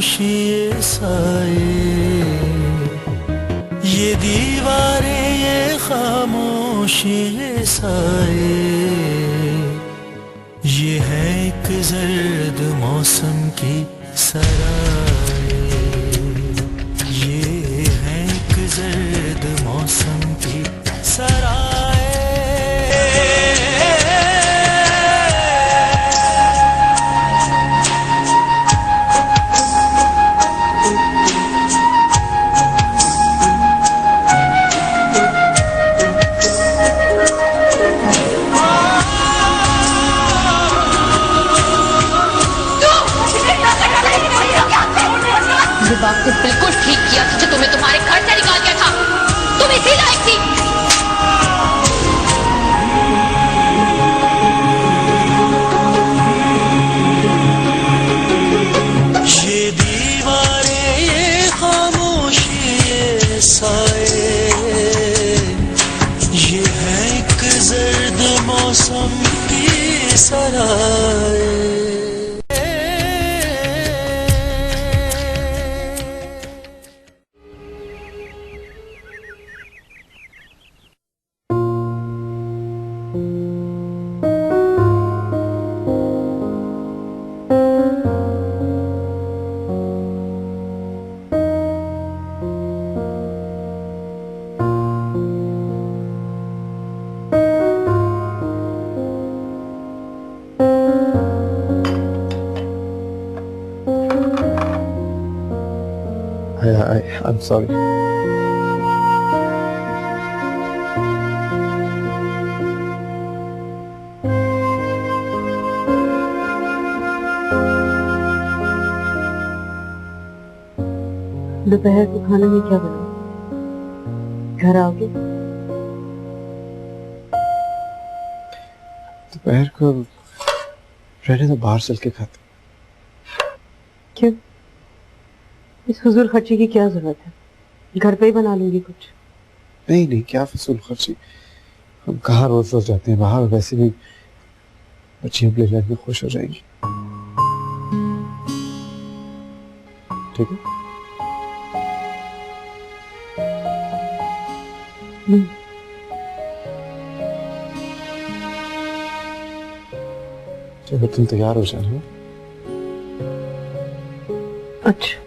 खामोशी ये साए, ये दीवारें ये खामोशी ये साए, ये है एक जर्द मौसम की सराए, ये है एक जर्द मौसम की सराए। बाप ने बिल्कुल ठीक किया कि तुम्हें तुम्हारे घर से निकाल दिया था। तुम इसी लायक थी। ये दीवारें ये खामोशी ये साए, ये है एक जर्द मौसम की सराए। I'm sorry. दोपहर को खाने में क्या बनाओ? घर आओगे? दोपहर को रहने तो बाहर चल के खाते। क्यों? इस फजूल खर्ची की क्या जरूरत है? घर पे ही बना लूंगी कुछ। नहीं नहीं, क्या फजूल खर्ची, हम कहाँ रोज रोज जाते हैं बाहर, वैसे भी बच्चियां अपने लाइफ में खुश हो जाएंगी। ठीक है? चलो तुम तैयार हो जाना। अच्छा,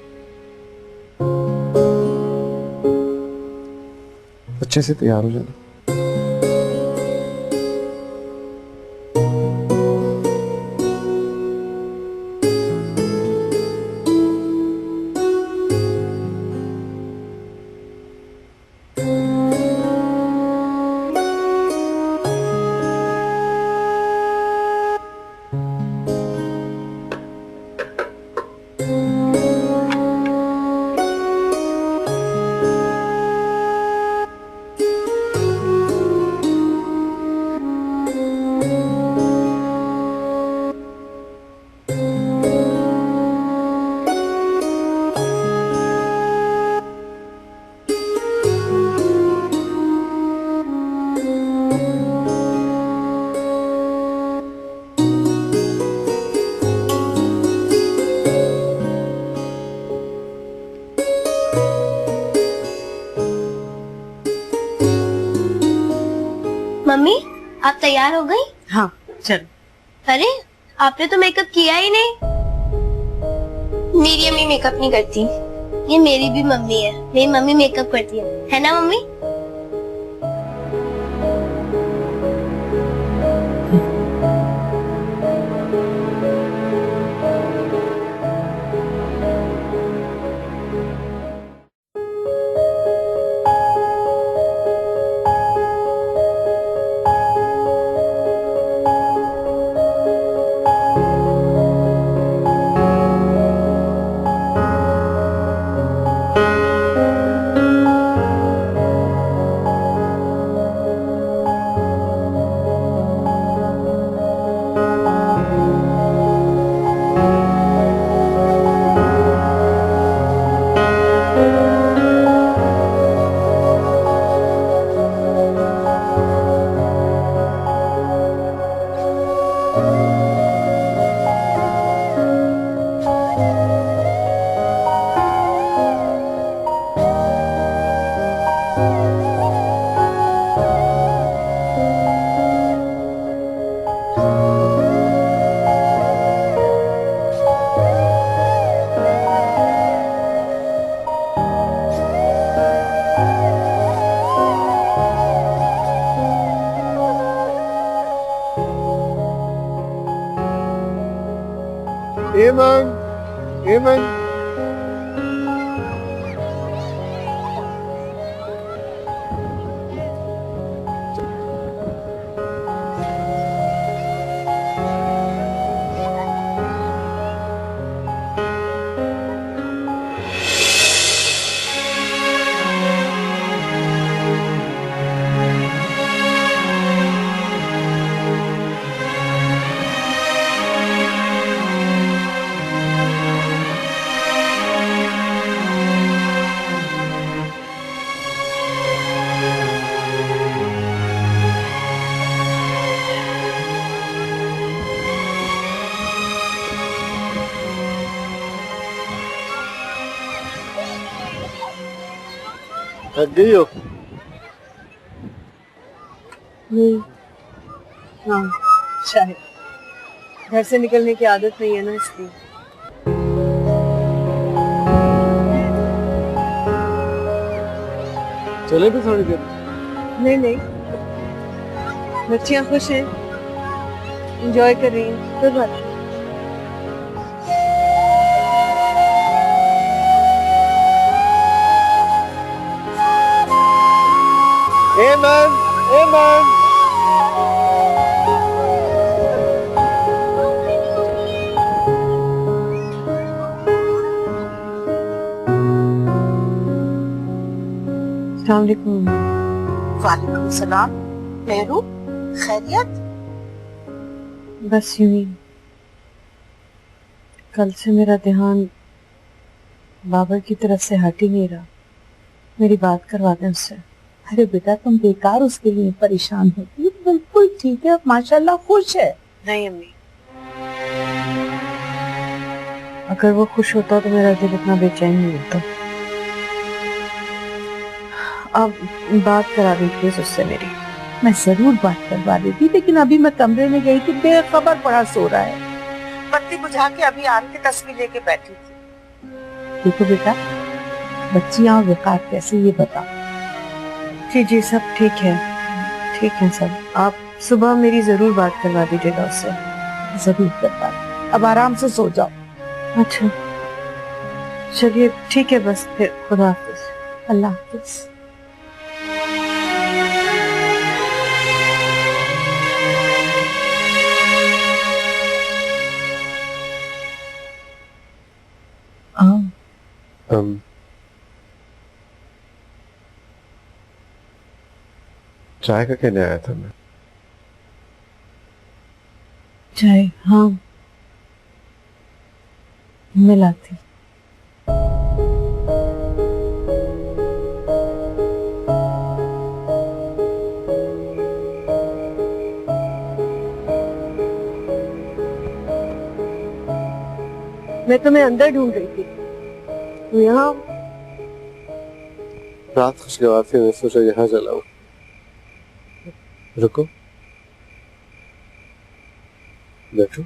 अच्छे से तैयार हो जाना। मम्मी, आप तैयार हो गई? हाँ चलो। अरे आपने तो मेकअप किया ही नहीं। मेरी अम्मी मेकअप नहीं करती। ये मेरी भी मम्मी है, मेरी मम्मी मेकअप करती है ना मम्मी? हेमंत थक गई हो? नहीं, हाँ शायद घर से निकलने की आदत नहीं है ना, इसलिए। चले भी थोड़ी देर। नहीं नहीं, बच्चियाँ खुश हैं, एंजॉय कर रही हैं, कोई बात नहीं। हेमंत हेमंत अस्सलाम वालेकुम। वालेकुम सलाम। मेहरू, खैरियत? बस यूं ही, कल से मेरा ध्यान बाबर की तरफ से हट ही नहीं रहा। मेरी बात करवा दें उससे। अरे बेटा, तुम बेकार उसके लिए परेशान होती हो। बिल्कुल ठीक है, माशाल्लाह खुश है। नहीं अम्मी, अगर वो खुश होता तो मेरा दिल इतना बेचैन नहीं होता। अब बात करा दी प्लीज उससे मेरी। मैं जरूर बात करवा देती, लेकिन अभी मैं कमरे में गई थी, बेखबर पड़ा सो रहा है। बत्ती बुझा के अभी आन के तस्वीर लेके बैठी थी। देखो बेटा, बच्चियां और विकार कैसे, ये बता। जी जी सब ठीक है सब। आप सुबह मेरी जरूर बात करवा दीजिएगा उससे। जरूर करवा। अब आराम से सो जाओ। अच्छा चलिए ठीक है, बस फिर खुदा हाफिज। अल्लाह हाफिज। चाय का कहने आया था मैं। चाय? हाँ मिलाती। मैं तुम्हें अंदर ढूंढ रही थी, तो यहाँ। रात खुशगवार थी, मैं सोचा यहाँ चला हूँ। रुको, बैठो।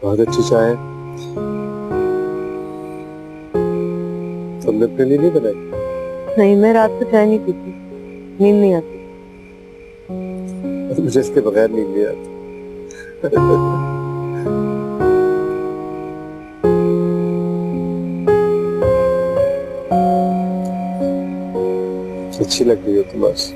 बहुत अच्छी चाय है। तुमने अपने लिए नहीं बनाई? नहीं, मैं रात को चाय नहीं पीती, नींद नहीं आती। मुझे इसके बगैर नींद नहीं आती। अच्छी लग रही हो तुम आज।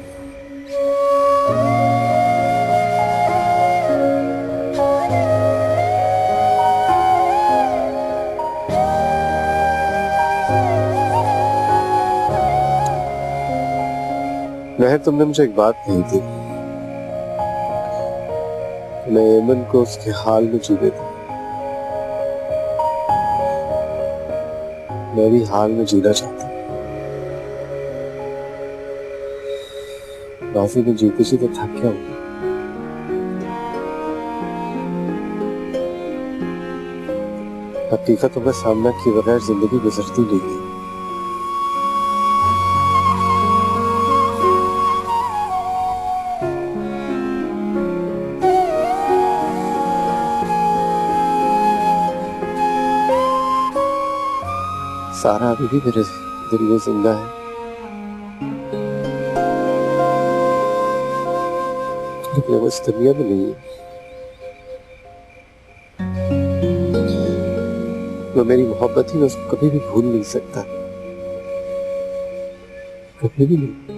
महर, तुमने मुझे एक बात कही थी, मैं यमन को उसके हाल में जीने दूं। मैं भी हाल में जीना चाहता हूँ। माफी में जीते जीते थक गया हूँ। हकीकतों का सामना किए बगैर जिंदगी गुजरती नहीं है। सारा अभी भी मेरे दिल में जिंदा है, लेकिन वो इस दुनिया में नहीं है। वो मेरी मोहब्बत ही मैं उसको कभी भी भूल नहीं सकता, कभी भी नहीं।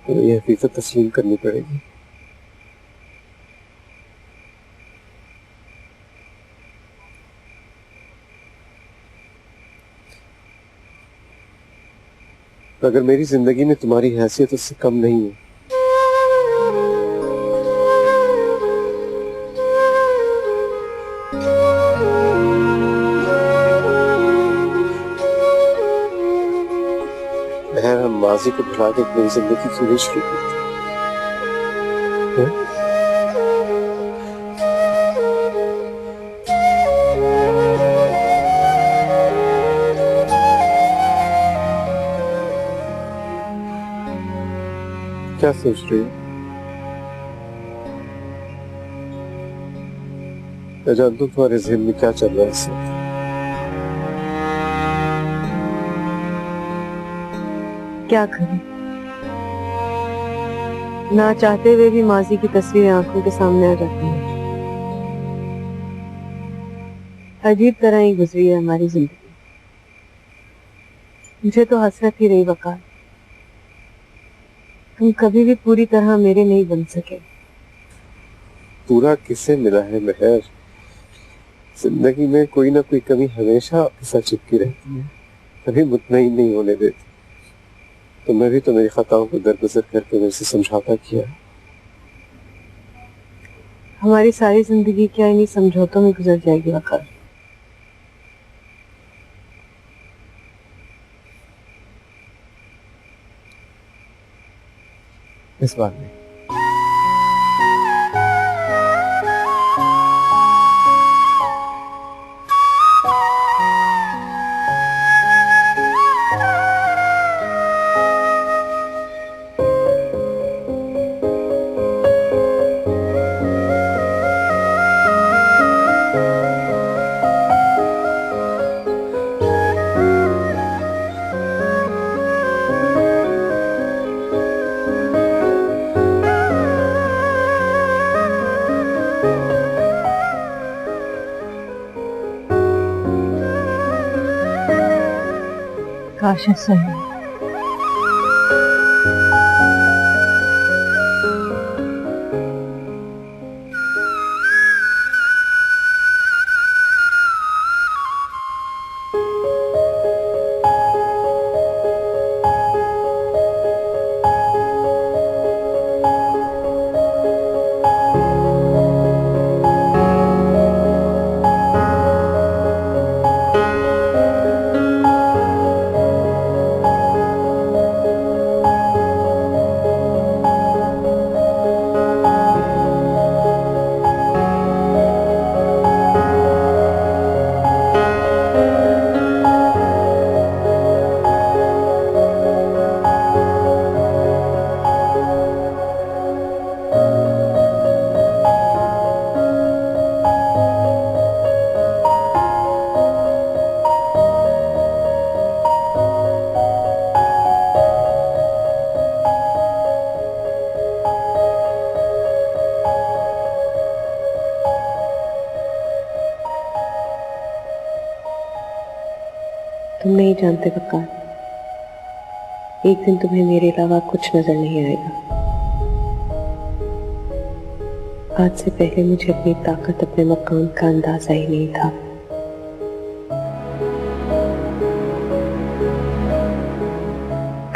तो ये हकीकत तस्लीम करनी पड़ेगी। अगर मेरी जिंदगी में तुम्हारी हैसियत उससे कम नहीं है, हम माजी को भुला के अपनी जिंदगी क्यों नहीं शुरू करते? क्या सोच रही हो? मैं जानता हूँ तुम्हारे ज़हन में क्या चल रहा है इस वक्त। क्या करें, ना चाहते हुए भी माजी की तस्वीरें आंखों के सामने आ जाती हैं। अजीब तरह ही गुजरी है हमारी जिंदगी। मुझे तो हसरत ही रही वकार, तुम कभी भी पूरी तरह मेरे नहीं बन सके। पूरा किसे मिला है महर? जिंदगी में कोई ना कोई कमी हमेशा आपके साथ चिपकी रहती है, कभी मुतमईन नहीं होने देती। तुमने भी तो मेरी खताओं को दरगुजर करके मेरे से समझौता किया। हमारी सारी जिंदगी क्या इन्हीं समझौतों में गुजर जाएगी वकार? इस बात में काश ऐसा है। तुम नहीं जानते वकार, एक दिन तुम्हें मेरे अलावा कुछ नजर नहीं आएगा। आज से पहले मुझे अपनी ताकत, अपने मकाम का अंदाजा ही नहीं था।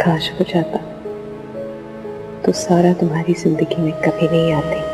काश हो जाता तो सारा तुम्हारी जिंदगी में कभी नहीं आती।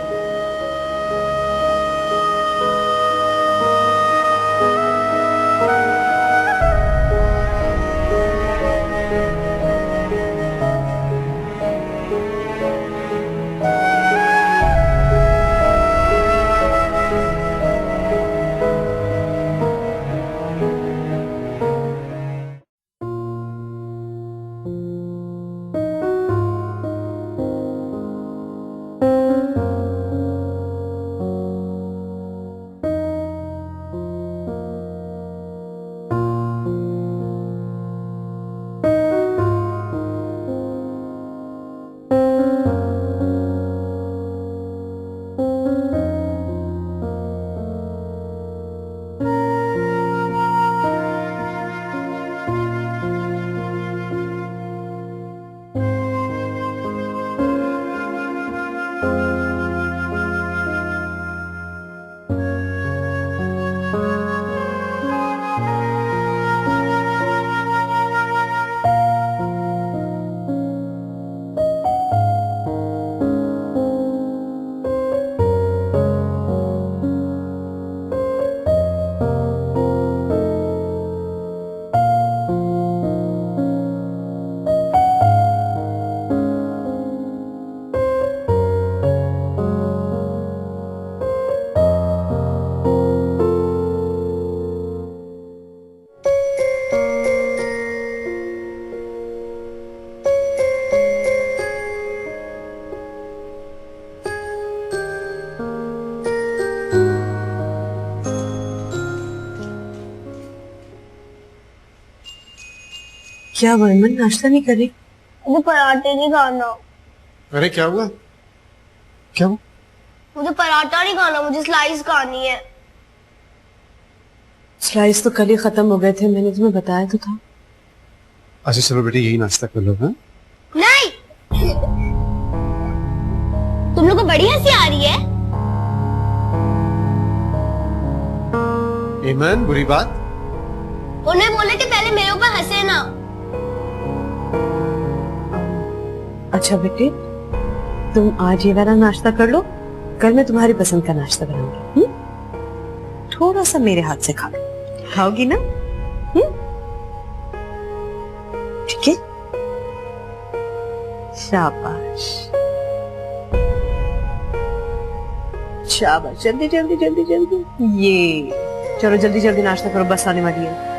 क्या हुआ अमन, नाश्ता नहीं कर रही? मुझे पराठे नहीं खाना। अरे क्या हुआ? क्या हुआ? मुझे पराठा नहीं खाना, मुझे स्लाइस खानी है। स्लाइस तो कल ही खत्म हो गए थे, मैंने तुम्हें बताया तो था। अच्छा चलो बेटे यही नाश्ता कर लो। हाँ नहीं, तुम लोग को बड़ी हंसी आ रही है। ईमान बुरी बात। उन्हें बोले कि पहले मेरे ऊपर हंसे ना। अच्छा बेटे, तुम आज ये वाला नाश्ता कर लो, कल मैं तुम्हारी पसंद का नाश्ता बनाऊंगी। थोड़ा सा मेरे हाथ से खा लो, खाओगी ना? ठीक है, शाबाश शाबाश, जल्दी जल्दी जल्दी जल्दी। ये चलो जल्दी जल्दी नाश्ता करो, बस आने वाली है।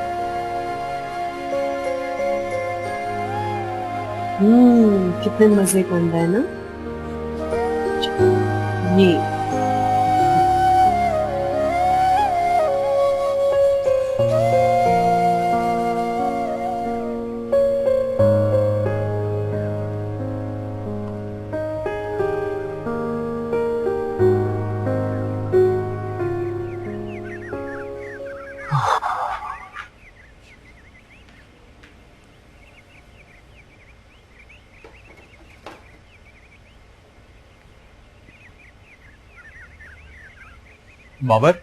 कितने मजे का अंडा है ना ये। बाबर,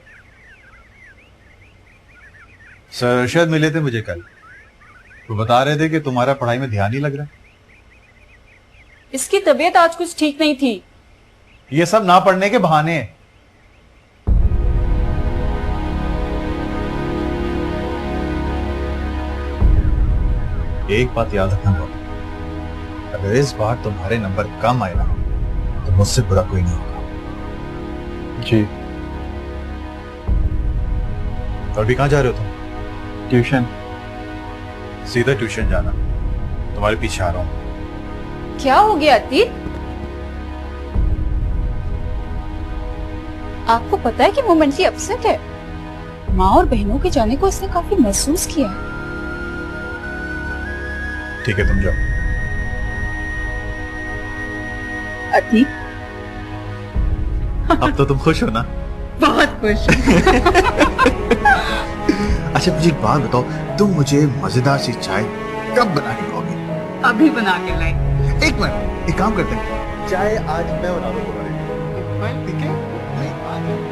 सर अरशद मिले थे मुझे कल, तो बता रहे थे कि तुम्हारा पढ़ाई में ध्यान नहीं लग रहा। इसकी तबीयत आज कुछ ठीक नहीं थी। ये सब ना पढ़ने के बहाने हैं। एक बात याद रखना बाबर, अगर इस बार तुम्हारे नंबर कम आए ना तो मुझसे बुरा कोई नहीं होगा। जी। और भी कहां जा रहे हो तुम? ट्यूशन। सीधा ट्यूशन जाना, तुम्हारे पीछे आ रहा हूं। क्या हो गया अतीत? आपको पता है कि वो मेंटली अपसेट है। माँ और बहनों के जाने को इसने काफी महसूस किया है। ठीक है तुम जाओ। अतीत, अब तो तुम खुश हो ना? बहुत खुश। अच्छा मुझे एक बात बताओ, तुम मुझे मजेदार सी चाय कब बना के दोगे? अभी बना के लाई। एक मिनट, एक काम करते हैं, चाय आज मैं बना दूं तुम्हारे लिए, ठीक है? मैं आज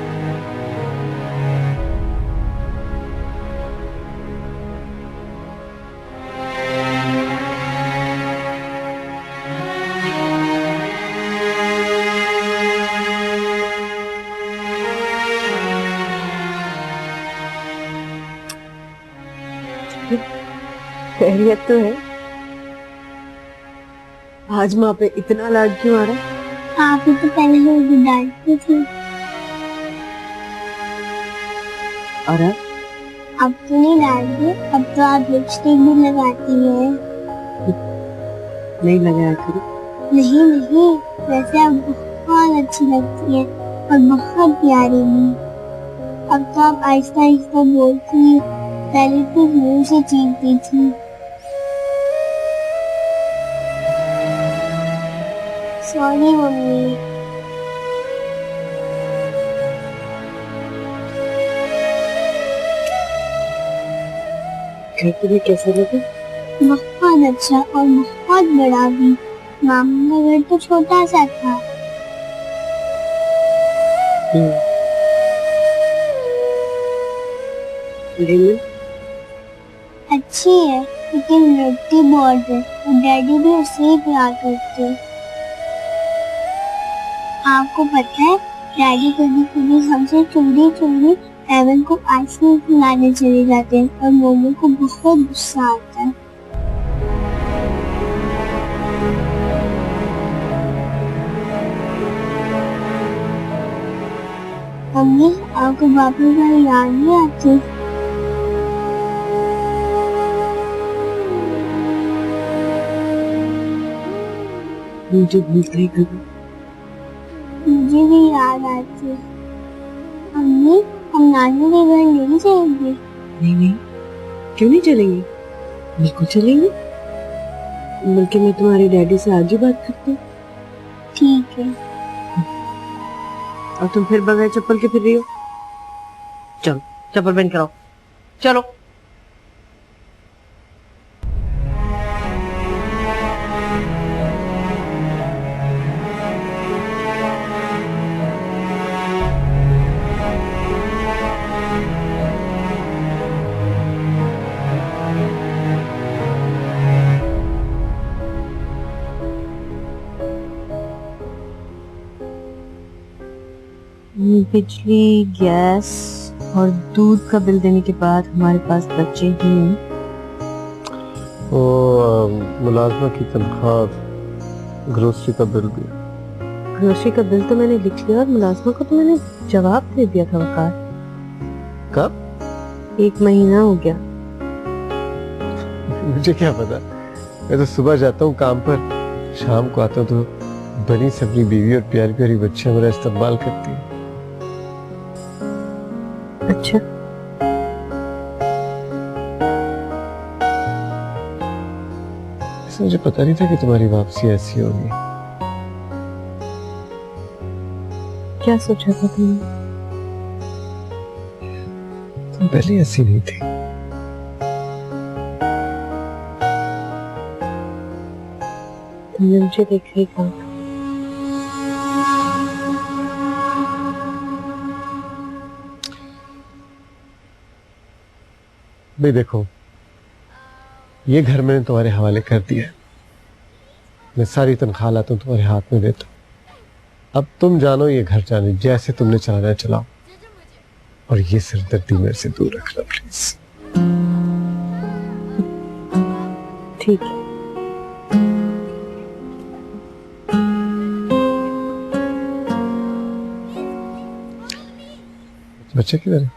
खैरियत तो है? आज माँ पे इतना लाड क्यों आ रहा है? आप ही तो पहले मुझे डांटती थी। और अब तो नहीं डांटती, अब तो आप लिपस्टिक भी लगाती हैं। नहीं लगाया करो। नहीं नहीं, वैसे आप बहुत अच्छी लगती हैं और बहुत प्यारी भी। अब तो आप आहिस्ता आहिस्ता बोलती हैं, पहले तो मुंह से चीखती थी। Sorry mummy. घर तुम्हें कैसा लगा? बहुत अच्छा और बहुत बड़ा भी। मामा का घर तो छोटा सा था। अच्छी है, लेकिन लड़ती बहुत है और डैडी भी उसे ही प्यार करते हैं। आपको पता है, डैडी कभी कभी हमसे चोरी चोरी एवन को आइसक्रीम खिलाने चले जाते हैं और मोमो को बहुत गुस्सा आता है। मम्मी, आपको पापा का याद नहीं आती? मुझे भूलता ही कभी। मुझे भी याद आती है। मम्मी, हम नानी के घर नहीं जाएंगे? नहीं नहीं, क्यों नहीं चलेंगे? बिल्कुल चलेंगे। बल्कि मैं तुम्हारे डैडी से आज ही बात करती हूँ। ठीक है। और तुम फिर बगैर चप्पल के फिर रही हो। चलो चप्पल पहन कर आओ, चलो। बिजली, गैस और दूध का बिल देने के बाद हमारे पास बचे ही मुलाजमा की तनख्वाह, ग्रोसरी का बिल भी। ग्रोसरी का बिल तो मैंने लिख लिया और मुलाजमा को तो मैंने जवाब दे दिया था वकार। कब? 1 महीना हो गया। मुझे क्या पता, मैं तो सुबह जाता हूँ काम पर, शाम को आता हूँ तो बनी से अपनी बीवी और प्यारी प्यारी बच्चियां मेरा इस्तेमाल करती है। अच्छा, मुझे पता नहीं था कि तुम्हारी वापसी ऐसी होगी। क्या सोचा था तुमने? तुम पहले ऐसी नहीं थी। तुमने मुझे देखा ही कहा। भाई देखो, ये घर मैंने तुम्हारे हवाले कर दिया है। मैं सारी तनख्वाह लाता हूँ तुम्हारे हाथ में देता हूँ। अब तुम जानो ये घर जाने, जैसे तुमने चलाना है चलाओ, और ये सिरदर्दी मेरे से दूर रखना प्लीज। ठीक है। बच्चे किधर हैं?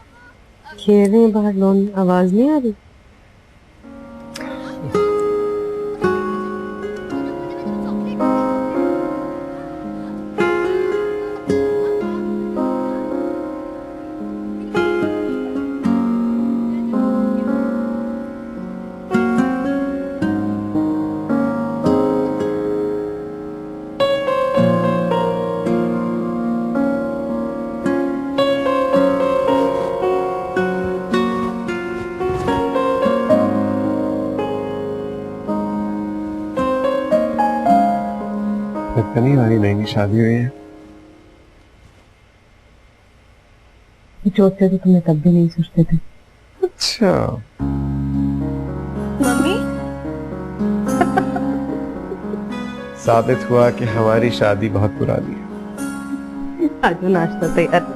खेल रहे हैं बाहर लॉन में, आवाज नहीं आ रही? नहीं, हमारी नई शादी हुई है। सोचते तो तुम्हें तब भी नहीं सोचते थे। अच्छा मम्मी, साबित हुआ कि हमारी शादी बहुत पुरानी है। आज नाश्ता तैयार।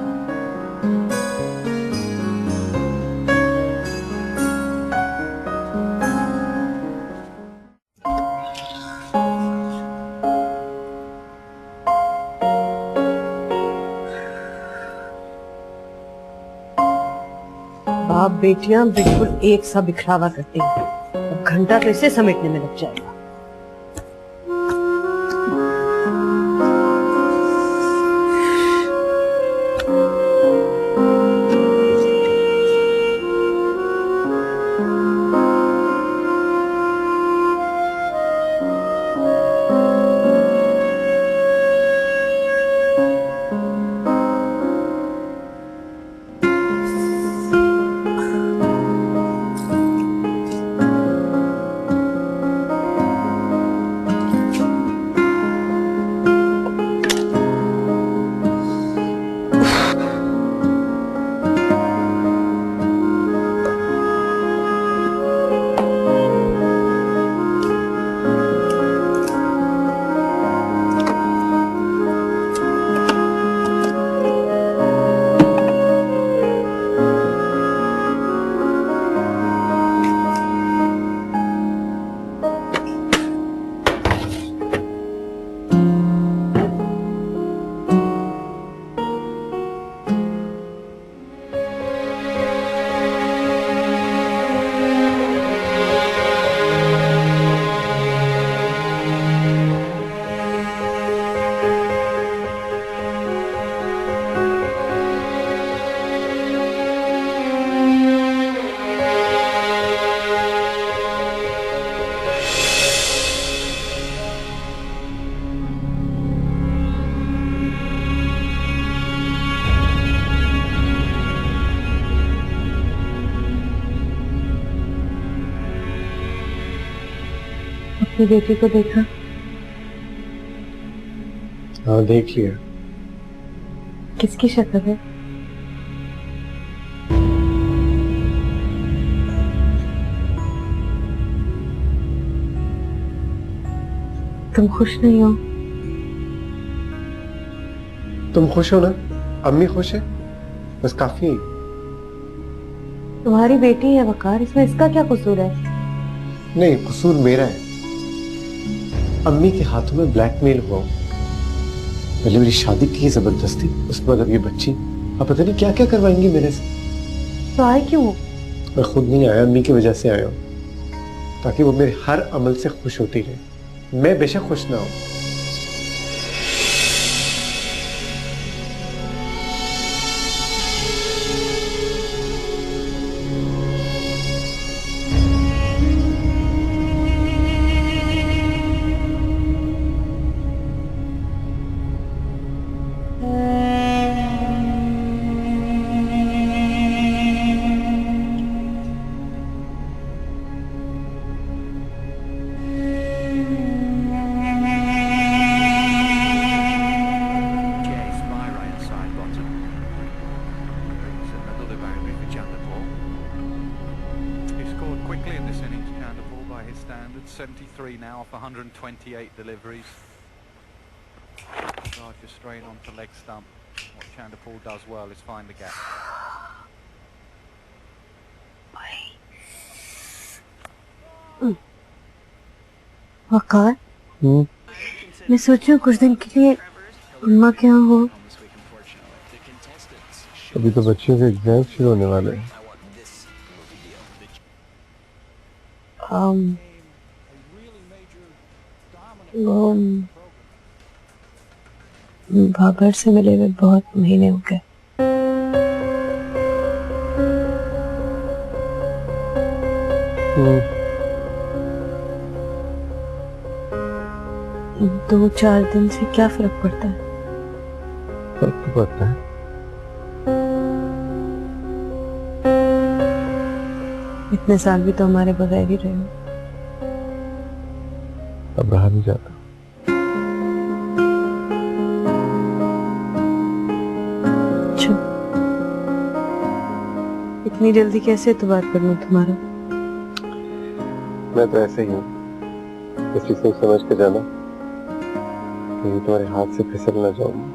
बाप बेटियां बिल्कुल एक सा बिखरावा करती हैं। अब घंटा तो इसे समेटने में लग जाएगा। अपनी बेटी को देखा? हाँ देख लिया। किसकी शक्ल है? तुम खुश नहीं हो? तुम खुश हो ना? अम्मी खुश है, बस काफी है। तुम्हारी बेटी है वकार, इसमें इसका क्या कसूर है? नहीं, कसूर मेरा है। अम्मी के हाथों में ब्लैकमेल हुआ। पहले मेरी शादी की जबरदस्ती, उसके बाद अब ये बच्ची, अब पता नहीं क्या क्या करवाएंगी मेरे से। तो आए क्यों? मैं खुद नहीं आया, अम्मी की वजह से आया हूँ, ताकि वो मेरे हर अमल से खुश होती रहे, मैं बेशक खुश ना हूं। Chase by right side bottom. It's another boundary for Chanderpaul. He scored quickly in this innings, Chanderpaul, by his standards. 73 now off 128 deliveries. Raj just straight onto leg stump. What Chanderpaul does well is find the gap. वकार, मैं सोचूं कुछ दिन के लिए अम्मा क्या हो। अभी तो बच्चियों के एग्जाम शुरू होने वाले हैं। वो बाबर से मिले हुए बहुत महीने हो गए। दो चार दिन से क्या फर्क पड़ता है? फर्क तो पड़ता है। इतने साल भी तो हमारे बगैर ही रहे हो। अब रहा नहीं जाता। अच्छा, इतनी जल्दी कैसे इतबार कर लूं तुम्हारा? मैं तो ऐसे ही हूँ, किसी से समझ के जाना, कहीं तुम्हारे हाथ से फिसल ना जाऊं।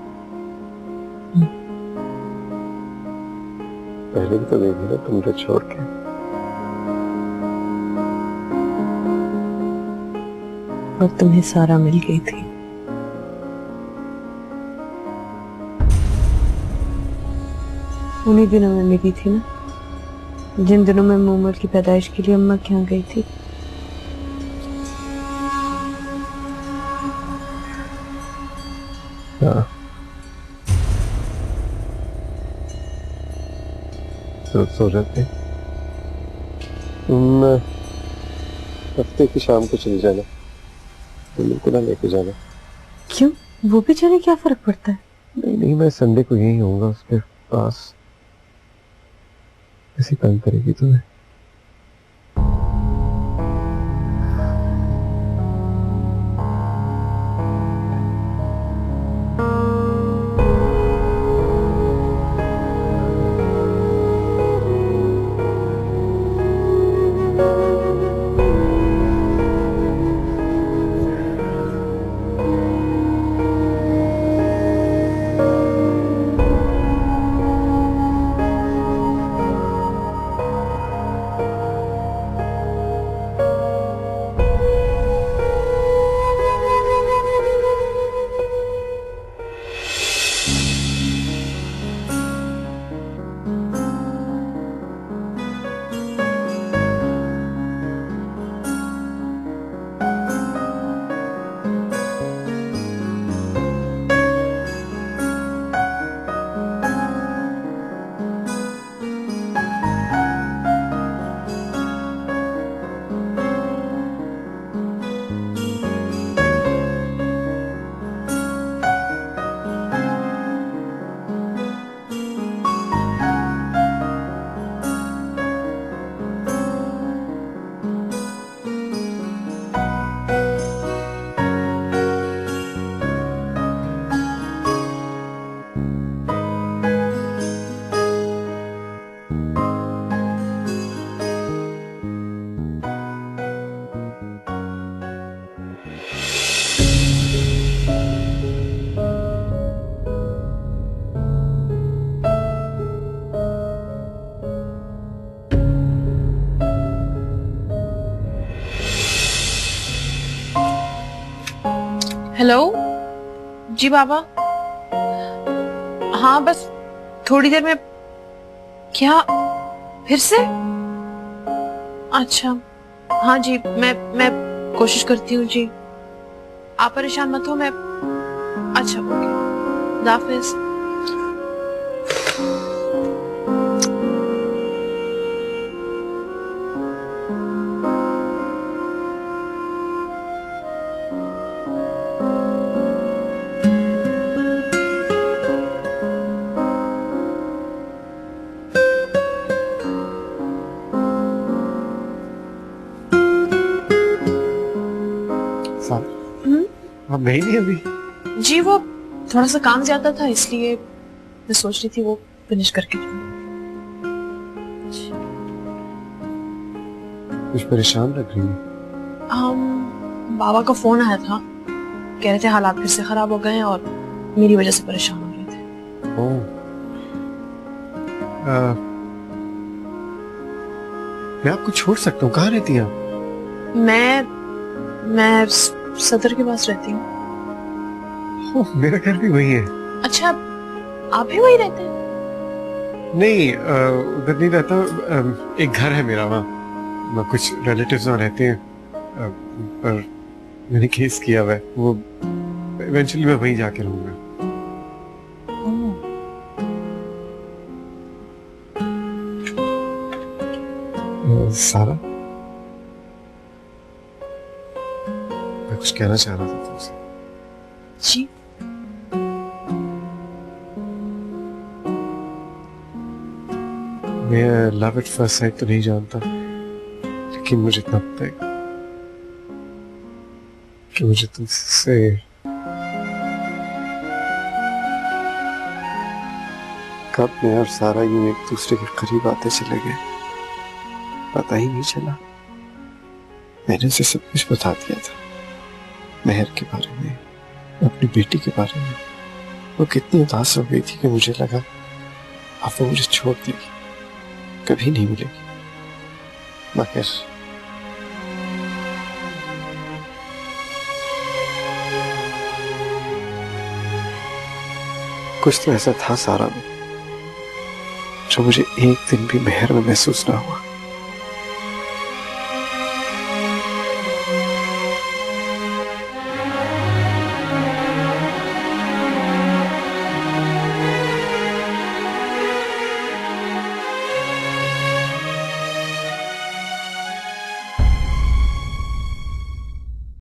पहले भी तो देखी ना तुम तो छोड़ के। और तुम्हें सारा मिल गई थी। उन्हीं दिनों में मिली थी ना, जिन दिनों में मोमल की पैदाइश के लिए अम्मा के यहाँ गई थी। हाँ, तो सो जाते। तुम हफ्ते की शाम को चले जाना, बिल्कुल ना लेके जाना। क्यों? वो भी चले, क्या फर्क पड़ता है? नहीं नहीं, मैं संडे को यहीं होऊंगा उसके पास। किसी काम करेगी तुम्हें? हेलो जी बाबा। हाँ बस थोड़ी देर में। क्या फिर से? अच्छा हाँ जी, मैं कोशिश करती हूँ जी। आप परेशान मत हो। मैं अच्छा ओके, खुदा हाफिज। आप गई नहीं अभी? जी वो थोड़ा सा काम ज्यादा था, इसलिए मैं सोच रही थी वो फिनिश करके जाऊं। कुछ परेशान लग रही है। बाबा का फोन आया था, कह रहे थे हालात फिर से खराब हो गए हैं और मेरी वजह से परेशान हो रहे थे। मैं आपको छोड़ सकता हूँ। कहाँ रहती हैं आप? मैं सदर के पास रहती हूँ। मेरा घर भी वही है। अच्छा आप भी वही रहते हैं? नहीं उधर नहीं रहता। एक घर है मेरा वहाँ, कुछ रिलेटिव्स वहाँ रहते हैं। पर मैंने केस किया हुआ है, वो इवेंचुअली मैं वहीं जाके रहूंगा। सारा, मैं कुछ कहना चाह रहा था तुमसे। जी मैं लव एट फर्स्ट साइट तो नहीं जानता, लेकिन मुझे तब तक कि मुझे तुमसे कब मैं और सारा यूं एक दूसरे के करीब आते चले गए, पता ही नहीं चला। मैंने उसे सब कुछ बता दिया था, मेहर के बारे में, अपनी बेटी के बारे में। वो कितनी उदास हो गई थी कि मुझे लगा अब वो मुझे छोड़ देगी, कभी नहीं मिलेगी। मगर कुछ तो ऐसा था सारा में जो मुझे एक दिन भी मेहर में महसूस ना हुआ।